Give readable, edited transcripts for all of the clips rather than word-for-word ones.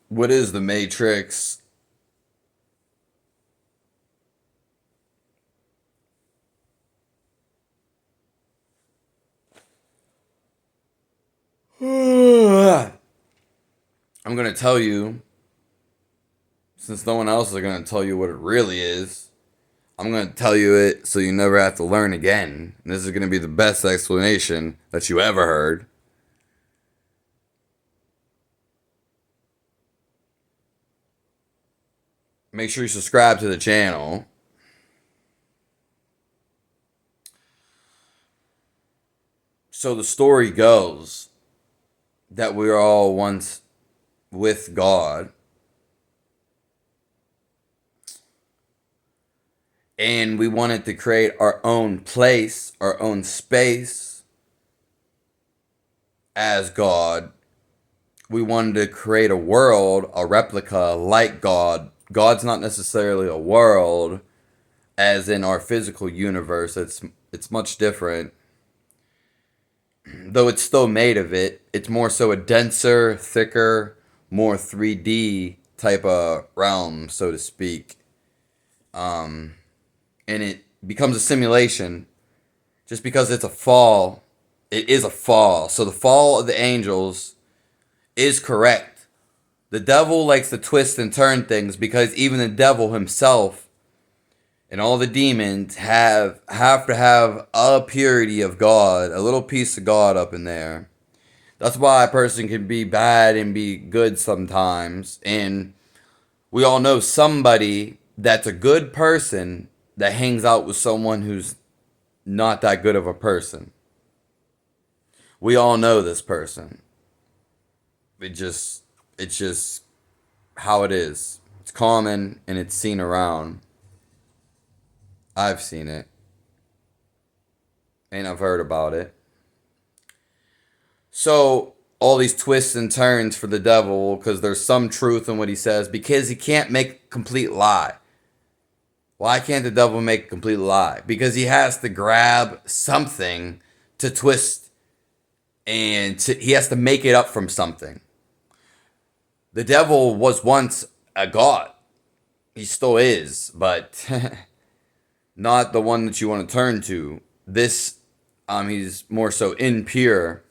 What is the Matrix? I'm going to tell you, since no one else is going to tell you what it really is. I'm going to tell you it so you never have to learn again. And this is going to be the best explanation that you ever heard. Make sure you subscribe to the channel. So the story goes that we were all once with God, and we wanted to create our own place, our own space as God. We wanted to create a world, a replica like God. God's not necessarily a world as in our physical universe. It's much different. Though it's still made of it, it's more so a denser, thicker, more 3D type of realm, so to speak. And it becomes a simulation just because it's a fall. It is a fall. So the fall of the angels is correct. The devil likes to twist and turn things because even the devil himself and all the demons have to have a purity of God, a little piece of God up in there. That's why a person can be bad and be good sometimes. And we all know somebody that's a good person that hangs out with someone who's not that good of a person. We all know this person. It's just how it is. It's common and it's seen around. I've seen it. And I've heard about it. So, all these twists and turns for the devil because there's some truth in what he says because he can't make a complete lie. Why can't the devil make a complete lie? Because he has to grab something to twist and he has to make it up from something. The devil was once a god. He still is, but not the one that you want to turn to. This, he's more so impure.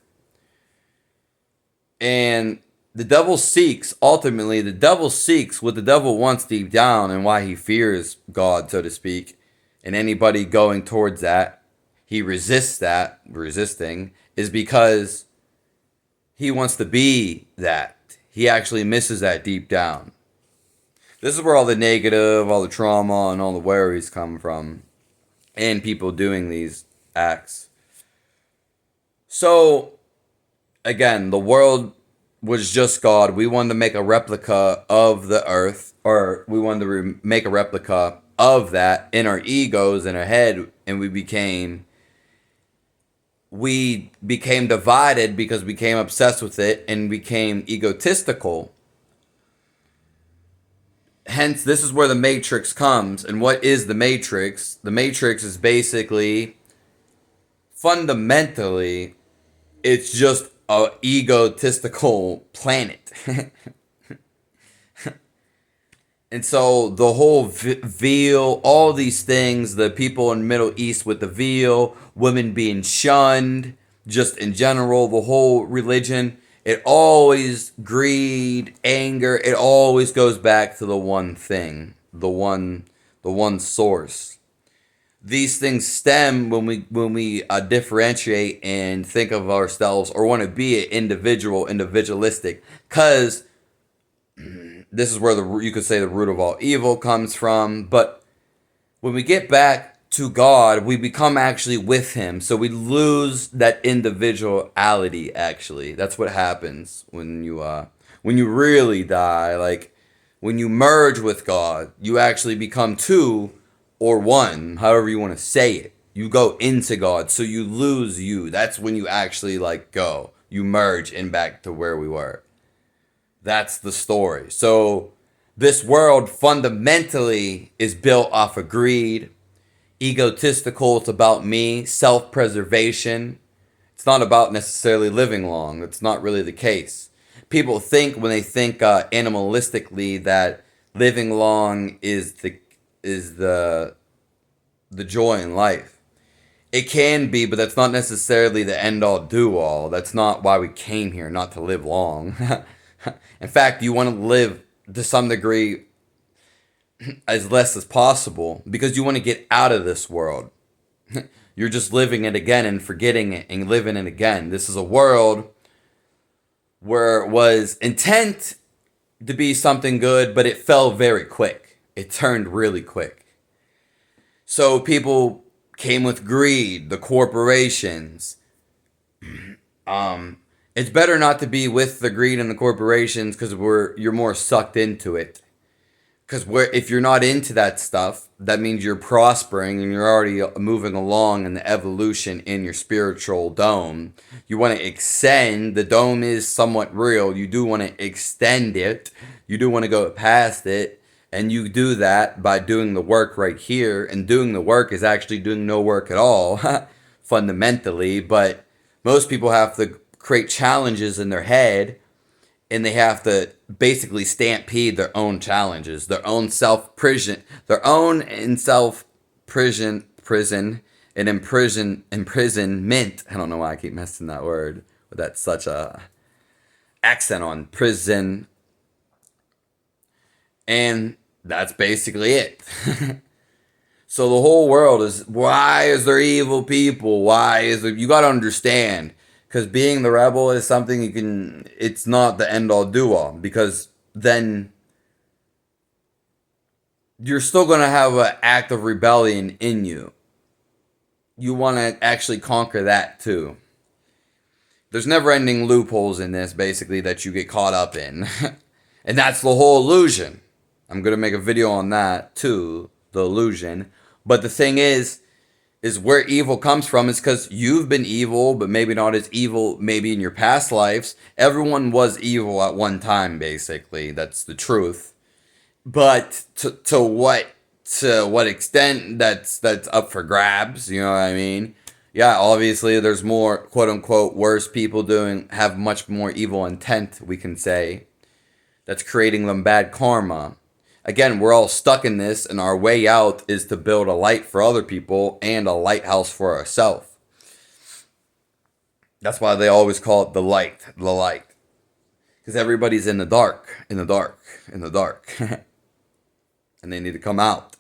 And ultimately, the devil seeks what the devil wants deep down and why he fears God, so to speak. And anybody going towards that, he resists that, resisting, is because he wants to be that. He actually misses that deep down. This is where all the negative, all the trauma, and all the worries come from. And people doing these acts. So, again, the world was just God. We wanted to make a replica of the earth, or we wanted to make a replica of that in our egos, in our head, and we became divided because we became obsessed with it and became egotistical. Hence, this is where the Matrix comes. And what is the Matrix? The Matrix is basically, fundamentally, it's just a egotistical planet. And so the whole veil, all these things, the people in the Middle East with the veil, women being shunned, just in general, the whole religion, it always, greed, anger, it always goes back to the one thing, the one source. These things stem when we differentiate and think of ourselves or want to be an individualistic, because this is where you could say the root of all evil comes from. But when we get back to God, we become actually with Him. So we lose that individuality. Actually, that's what happens when you really die. Like when you merge with God, you actually become two or one, however you want to say it. You go into God, so you lose you. That's when you actually go. You merge in back to where we were. That's the story. So this world fundamentally is built off of greed, egotistical. It's about me, self-preservation. It's not about necessarily living long. It's not really the case. People think when they think animalistically that living long is the joy in life. It can be, but that's not necessarily the end all do all. That's not why we came here, not to live long. In fact, you want to live to some degree as less as possible because you want to get out of this world. You're just living it again and forgetting it and living it again. This is a world where it was intent to be something good, but it fell very quick. It turned really quick. So people came with greed, the corporations. It's better not to be with the greed and the corporations because you're more sucked into it. Because if you're not into that stuff, that means you're prospering and you're already moving along in the evolution in your spiritual dome. You want to extend. The dome is somewhat real. You do want to extend it. You do want to go past it. And you do that by doing the work right here. And doing the work is actually doing no work at all, fundamentally. But most people have to create challenges in their head, and they have to basically stampede their own challenges, their own self-prison, their own in self-prison and imprisonment. I don't know why I keep messing that word, but that's such a accent on prison. And that's basically it. So the whole world is, why is there evil people? Why is there, you got to understand. Because being the rebel is something it's not the end all do all. Because then you're still going to have an act of rebellion in you. You want to actually conquer that too. There's never ending loopholes in this, basically, that you get caught up in. And that's the whole illusion. I'm going to make a video on that too, the illusion. But the thing is where evil comes from is because you've been evil, but maybe not as evil maybe in your past lives. Everyone was evil at one time, basically. That's the truth. But to what extent, that's up for grabs, you know what I mean? Yeah, obviously there's more quote unquote worse people have much more evil intent, we can say. That's creating them bad karma. Again, we're all stuck in this, and our way out is to build a light for other people and a lighthouse for ourselves. That's why they always call it the light. Because everybody's in the dark. And they need to come out.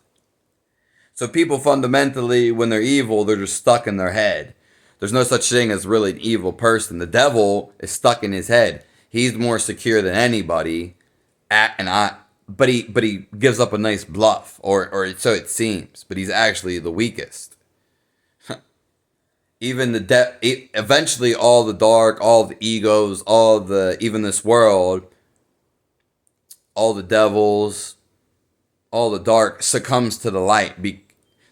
So people fundamentally, when they're evil, they're just stuck in their head. There's no such thing as really an evil person. The devil is stuck in his head. He's more secure than anybody. But he gives up a nice bluff, or so it seems. But he's actually the weakest. Even eventually all the dark, all the egos, even this world, all the devils, all the dark succumbs to the light.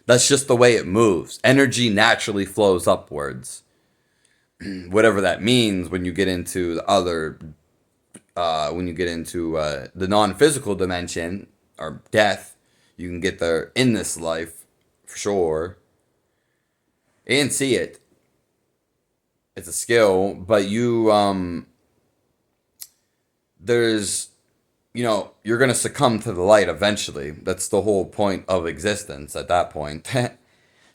That's just the way it moves. Energy naturally flows upwards. Whatever that means when you get into the other. When you get into the non-physical dimension, or death, you can get there in this life, for sure. And see it. It's a skill, but there's, you're going to succumb to the light eventually. That's the whole point of existence at that point.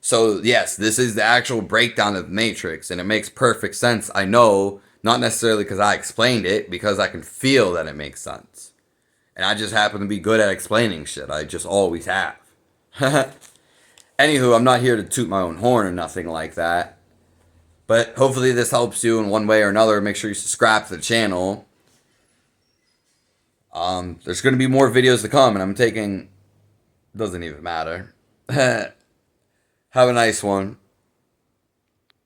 So, yes, this is the actual breakdown of the Matrix, and it makes perfect sense. I know. Not necessarily because I explained it, because I can feel that it makes sense. And I just happen to be good at explaining shit. I just always have. Anywho, I'm not here to toot my own horn or nothing like that. But hopefully this helps you in one way or another. Make sure you subscribe to the channel. There's going to be more videos to come, and I'm taking... Doesn't even matter. Have a nice one.